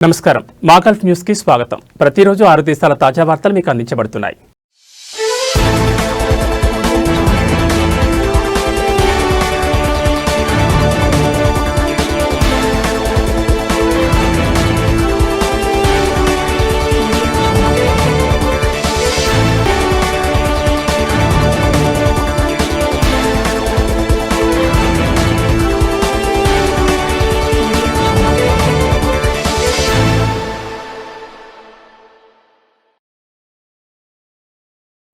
నమస్కారం మా Gulf news కి స్వాగతం. ప్రతిరోజు 6 దేశాల తాజా వార్తలు మీకు అందించబడుతున్నాయి.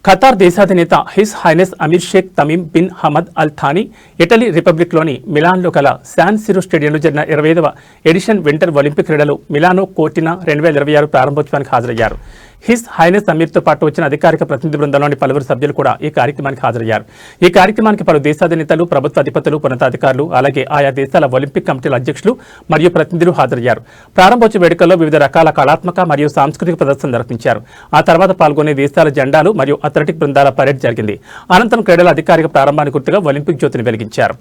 ఖతార్ దేశాధినేత His Highness Amir Sheikh Tamim bin Hamad Al Thani Italy రిపబ్లిక్లోని మిలాన్లో గల శాన్ సిరో స్టేడియంలో జరిగిన 25వ ఎడిషన్ వింటర్ ఒలింపిక్ క్రీడలు మిలానో కోర్టినా 2026 ప్రారంభోత్సవానికి హాజరయ్యారు. హిస్ హైనెస్ అమీర్తో పాటు వచ్చిన అధికారిక ప్రతినిధి బృందంలోని పలువురు సభ్యులు కూడా ఈ కార్యక్రమానికి హాజరయ్యారు. ఈ కార్యక్రమానికి పలు దేశాధినేతలు, ప్రభుత్వ అధిపతులు, ఉన్నతాధికారులు, అలాగే ఆయా దేశాల ఒలింపిక్ కమిటీల అధ్యక్షులు మరియు ప్రతినిధులు హాజరయ్యారు. ప్రారంభోత్సవ వేడుకల్లో వివిధ రకాల కళాత్మక మరియు సాంస్కృతిక ప్రదర్శన నిర్వహించారు. ఆ తర్వాత పాల్గొనే దేశాల జెండాలు మరియు అథ్లెటిక్ బృందాల పరేడ్ జరిగింది. అనంతరం క్రీడల అధికారిక ప్రారంభానికి గుర్తుగా ఒలింపిక్ జ్యోతిని వెలిగించారు.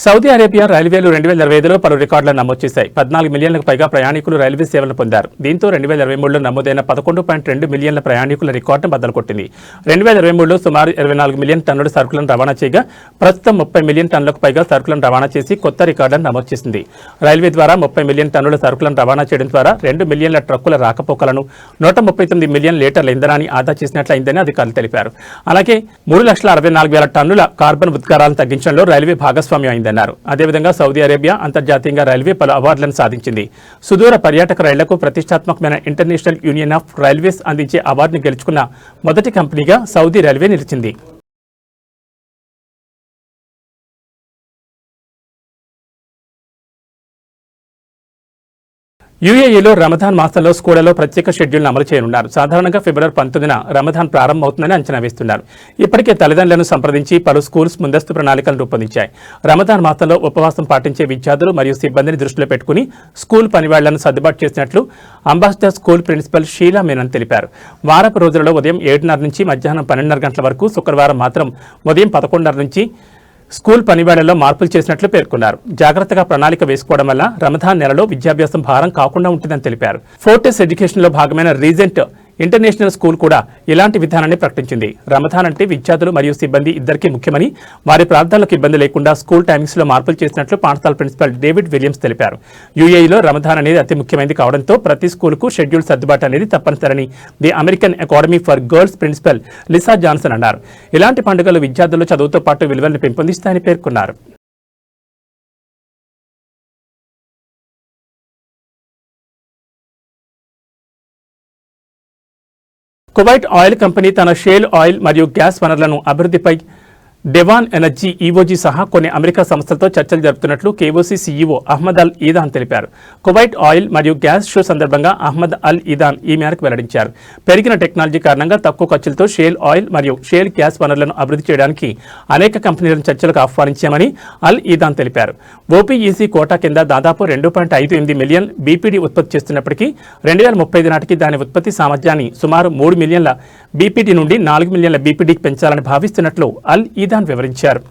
సౌదీ అరేబియా రైల్వేలు 2025లో పలు రికార్డులను నమోదు చేశాయి. 14 మిలియన్లకు పైగా ప్రయాణికులు రైల్వే సేవలను పొందారు. దీంతో 2023లో నమోదైన 11.2 మిలియన్ల ప్రయాణికుల రికార్డును బద్దలు కొట్టింది. 2023లో సుమారు 24 మిలియన్ టన్నుల సరుకులను రవాణా చేయగా ప్రస్తుతం 30 మిలియన్ టన్నులకు పైగా సరుకులను రవాణా చేసి కొత్త రికార్డులను నమోదు చేసింది. రైల్వే ద్వారా 30 మిలియన్ టన్నుల సరుకులను రవాణా చేయడం ద్వారా 2 మిలియన్ల ట్రక్కుల రాకపోకలను, 139 మిలియన్ లీటర్ల ఇంధనాన్ని ఆదా చేసినట్లయిందని అధికారులు తెలిపారు. అలాగే 3,64,000 టన్నుల కార్బన్ ఉద్గారాలను తగ్గించడంలో రైల్వే భాగస్వామ్యం అయిందన్నారు. అదేవిధంగా సౌదీ అరేబియా అంతర్జాతీయంగా రైల్వే పలు అవార్డులను సాధించింది. సుదూర పర్యాటక రైళ్లకు ప్రతిష్టాత్మకమైన ఇంటర్నేషనల్ యూనియన్ ఆఫ్ రైల్వేస్ అందించే అవార్డును గెలుచుకున్న మొదటి కంపెనీగా సౌదీ రైల్వే నిలిచింది. యూఏఈలో రమదాన్ మాసంలో స్కూళ్లలో ప్రత్యేక షెడ్యూల్ను అమలు చేయనున్నారు. సాధారణంగా ఫిబ్రవరి 19న రమదాన్ ప్రారంభమవుతుందని అంచనా వేస్తున్నారు. ఇప్పటికే తల్లిదండ్రులను సంప్రదించి పలు స్కూల్స్ ముందస్తు ప్రణాళికలను రూపొందించాయి. రమదాన్ మాసంలో ఉపవాసం పాటించే విద్యార్థులు మరియు సిబ్బందిని దృష్టిలో పెట్టుకుని స్కూల్ పనివాళ్లను సర్దుబాటు చేసినట్లు ambassador school principal Sheela Menon తెలిపారు. వారపు రోజులలో ఉదయం 7:30 నుంచి మధ్యాహ్నం 12:30 గంటల వరకు, శుక్రవారం మాత్రం ఉదయం 11:30 నుంచి స్కూల్ పనివేళల్లో మార్పులు చేసినట్లు పేర్కొన్నారు. జాగ్రత్తగా ప్రణాళిక వేసుకోవడం వల్ల రమదాన్ నెలలో విద్యాభ్యాసం భారం కాకుండా ఉంటుందని తెలిపారు. ఫోర్టెస్ ఎడ్యుకేషన్లో భాగమైన రీజెంట్ ఇంటర్నేషనల్ స్కూల్ కూడా ఇలాంటి విధానాన్ని ప్రకటించింది. రమదాన్ అంటే విద్యార్థులు మరియు సిబ్బంది ఇద్దరికీ ముఖ్యమని, వారి ప్రార్థనలకు ఇబ్బంది లేకుండా స్కూల్ టైమింగ్స్ లో మార్పులు చేసినట్లు పాఠశాల ప్రిన్సిపల్ డేవిడ్ విలియమ్స్ తెలిపారు. యూఏఈలో రమదాన్ అనేది అతి ముఖ్యమైనది కావడంతో ప్రతి స్కూల్కు షెడ్యూల్ సర్దుబాటు అనేది తప్పనిసరని the American academy for girls principal Lisa Johnson అన్నారు. ఇలాంటి పండుగలు విద్యార్థులు చదువుతో పాటు విలువలను పెంపొందిస్తాయని పేర్కొన్నారు. కువైట్ ఆయిల్ కంపెనీ తన షేల్ ఆయిల్ మరియు గ్యాస్ వనరులను అభివృద్ధిపై డెవాన్ ఎనర్జీ, ఈఓజీ సహా కొన్ని అమెరికా సంస్థలతో చర్చలు జరుపుతున్నట్లు కేఓసీ సీఈఓ అహ్మద్ అల్ ఈదాన్ తెలిపారు. కువైట్ ఆయిల్ మరియు గ్యాస్ షో సందర్భంగా అహ్మద్ అల్ ఈదాన్ ఈ మేరకు వెల్లడించారు. పెరిగిన టెక్నాలజీ కారణంగా తక్కువ ఖర్చులతో షేల్ ఆయిల్ మరియు షేల్ గ్యాస్ వనరులను అభివృద్ధి చేయడానికి అనేక కంపెనీలను చర్చలకు ఆహ్వానించామని అల్ ఈదాన్ తెలిపారు. ఓపీఈసీ కోటా కింద దాదాపు 2.58 మిలియన్ బీపీడీ ఉత్పత్తి చేస్తున్నప్పటికీ 2035 నాటికి దాని ఉత్పత్తి సామర్థ్యాన్ని సుమారు 3 మిలియన్ల బీపీడీ నుండి 4 మిలియన్ల బీపీడీకి పెంచాలని భావిస్తున్నట్లు అల్ ఈదాన్ వివరించారు.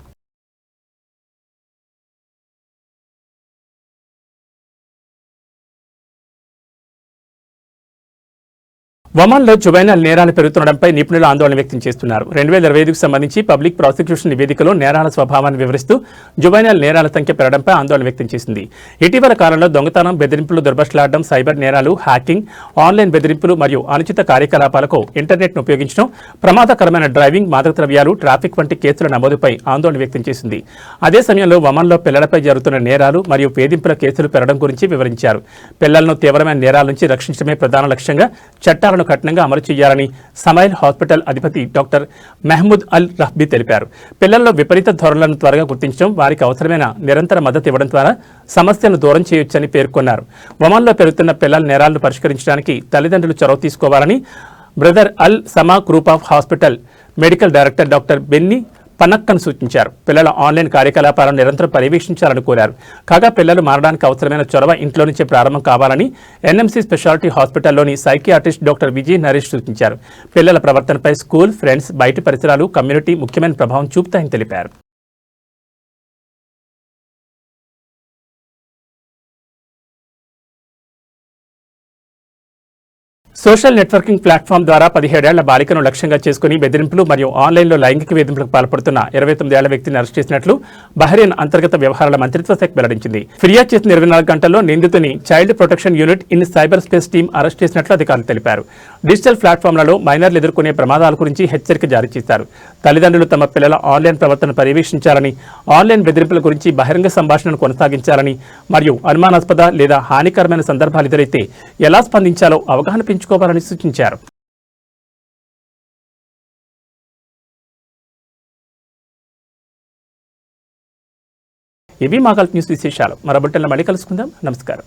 ఒమన్లో జువైనల్ నేరాలు పెరుగుతుండడంపై నిపుణులు ఆందోళన వ్యక్తం చేస్తున్నారు. 2025కు సంబంధించి పబ్లిక్ ప్రాసిక్యూషన్ నివేదికలో నేరాల స్వభావాన్ని వివరిస్తూ జువైనల్ నేరాల సంఖ్య పెరగడంపై ఆందోళన వ్యక్తం చేసింది. ఇటీవల కాలంలో దొంగతనం, బెదిరింపులు, దుర్భాషలాడడం, సైబర్ నేరాలు, హ్యాకింగ్, ఆన్లైన్ బెదిరింపులు మరియు అనుచిత కార్యకలాపాలకు ఇంటర్నెట్ను ఉపయోగించడం, ప్రమాదకరమైన డ్రైవింగ్, మాదక ద్రవ్యాలు, ట్రాఫిక్ వంటి కేసుల నమోదుపై ఆందోళన వ్యక్తం చేసింది. అదే సమయంలో ఒమన్లో పిల్లలపై జరుగుతున్న నేరాలు మరియు వేధింపుల కేసులు పెరగడం గురించి వివరించారు. పిల్లలను తీవ్రమైన నేరాల నుంచి రక్షించడమే ప్రధాన లక్ష్యంగా చట్టాలను కఠినంగా అమలు చేయాలని సమైల్ హాస్పిటల్ అధిపతి డాక్టర్ మెహమూద్ అల్ రహ్బీ తెలిపారు. పిల్లల్లో విపరీత ధోరణులను త్వరగా గుర్తించడం, వారికి అవసరమైన నిరంతర మద్దతు ఇవ్వడం ద్వారా సమస్యను దూరం చేయొచ్చని పేర్కొన్నారు. ఒమన్లో పెరుగుతున్న పిల్లల నేరాలను పరిష్కరించడానికి తల్లిదండ్రులు చొరవ తీసుకోవాలని brother Al Sama group of hospital medical director doctor Benny పన్నక్కను సూచించారు. పిల్లల ఆన్లైన్ కార్యకలాపాలను నిరంతరం పర్యవేక్షించాలని కోరారు. కాగా పిల్లలు మారడానికి అవసరమైన చొరవ ఇంట్లో నుంచే ప్రారంభం కావాలని ఎన్ఎంసీ స్పెషాలిటీ హాస్పిటల్లోని సైకియాట్రిస్ట్ డాక్టర్ విజయ్ నరేష్ సూచించారు. పిల్లల ప్రవర్తనపై స్కూల్, ఫ్రెండ్స్, బయటి పరిసరాలు, కమ్యూనిటీ ముఖ్యమైన ప్రభావం చూపుతాయని తెలిపారు. సోషల్ నెట్వర్కింగ్ ప్లాట్ఫామ్ ద్వారా 17 ఏళ్ల బాలికను లక్ష్యంగా చేసుకుని బెదిరింపులు మరియు ఆన్లైన్లో లైంగిక వేధింపులకు పాల్పడుతున్న 29 ఏళ్ల వ్యక్తిని అరెస్ట్ చేసినట్లు బహ్రెయిన్ అంతర్గత వ్యవహారాల మంత్రిత్వ శాఖ వెల్లడించింది. ఫిర్యాదు చేసిన 24 గంటల్లో నిందితుని child protection unit in cyber space team arrest చేసినట్లు అధికారులు తెలిపారు. డిజిటల్ ప్లాట్ఫామ్లలో మైనర్లు ఎదుర్కొనే ప్రమాదాల గురించి హెచ్చరిక జారీ చేశారు. తల్లిదండ్రులు తమ పిల్లల ఆన్లైన్ ప్రవర్తన పర్యవేక్షించాలని, ఆన్లైన్ బెదిరింపుల గురించి బహిరంగ సంభాషణను కొనసాగించాలని మరియు అనుమానాస్పద లేదా హానికరమైన సందర్భాలు ఎదురైతే ఎలా స్పందించాలో అవగాహన పెంచుకోవాలని సూచించారు. ఇవి మా గల్ఫ్ న్యూస్ విశేషాలు. మరో బులెటిన్లో మళ్ళీ కలుసుకుందాం. నమస్కారం.